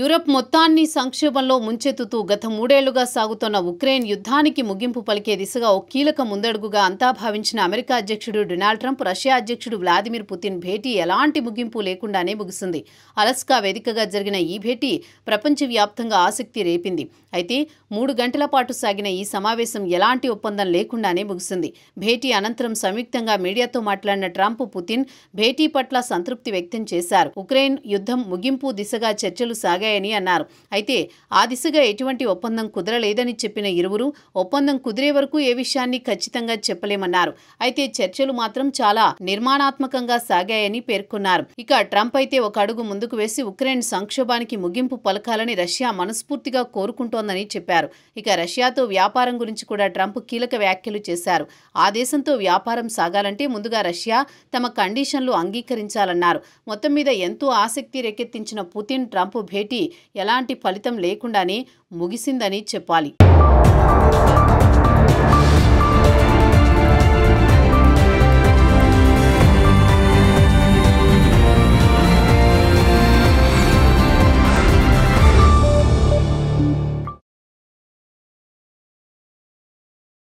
Europe మొత్తాన్ని సంక్షోభంలో ముంచెత్తుతూ గత 3 ఏళ్లుగా సాగుతున్న ఉక్రెయిన్ యుద్ధానికి ముగింపు పలికే దిశగా ఓ కీలక ముందడుగుగా అంతా భావించిన అమెరికా అధ్యక్షుడు డొనాల్డ్ ట్రంప్, రష్యా అధ్యక్షుడు వ్లాదిమిర్ పుతిన్ భేటీ ఎలాంటి ముగింపు లేకుండానే ముగిసింది. అలస్కా వేదికగా జరిగిన ఈ భేటీ ప్రపంచవ్యాప్తంగా ఆసక్తి రేపింది. అయితే 3 గంటల పాటు సాగిన ఈ సమావేశం ఎలాంటి ఒప్పందం లేకుండానే ముగిసింది. భేటీ అనంతరం సంయుక్తంగా మీడియాతో మాట్లాడిన ట్రంప్, పుతిన్ భేటీ పట్ల సంతృప్తి వ్యక్తం చేశారు. ఉక్రెయిన్ యుద్ధం ముగింపు దిశగా చర్చలు సాగాయని అన్నారు. అయితే ఆ దిశగా ఎటువంటి ఒప్పందం కుదరలేదని చెప్పిన ఇరువురు ఒప్పందం కుదిరే వరకు ఏ విషయాన్ని ఖచ్చితంగా చెప్పలేమన్నారు. అయితే చర్చలు మాత్రం చాలా నిర్మాణాత్మకంగా సాగాయని పేర్కొన్నారు. ఇక ట్రంప్ అయితే ఒక అడుగు ముందుకు వేసి ఉక్రెయిన్ సంక్షోభానికి ముగింపు పలకాలని రష్యా మనస్ఫూర్తిగా కోరుకుంటోందని చెప్పారు. ఇక రష్యాతో వ్యాపారం గురించి కూడా ట్రంప్ కీలక వ్యాఖ్యలు చేశారు. ఆ దేశంతో వ్యాపారం సాగాలంటే ముందుగా రష్యా తమ కండిషన్లు అంగీకరించాలన్నారు. మొత్తం మీద ఎంతో ఆసక్తి రేకెత్తించిన పుతిన్ ట్రంప్ భేటీ ఎలాంటి ఫలితం లేకుండానే ముగిసిందని చెప్పాలి.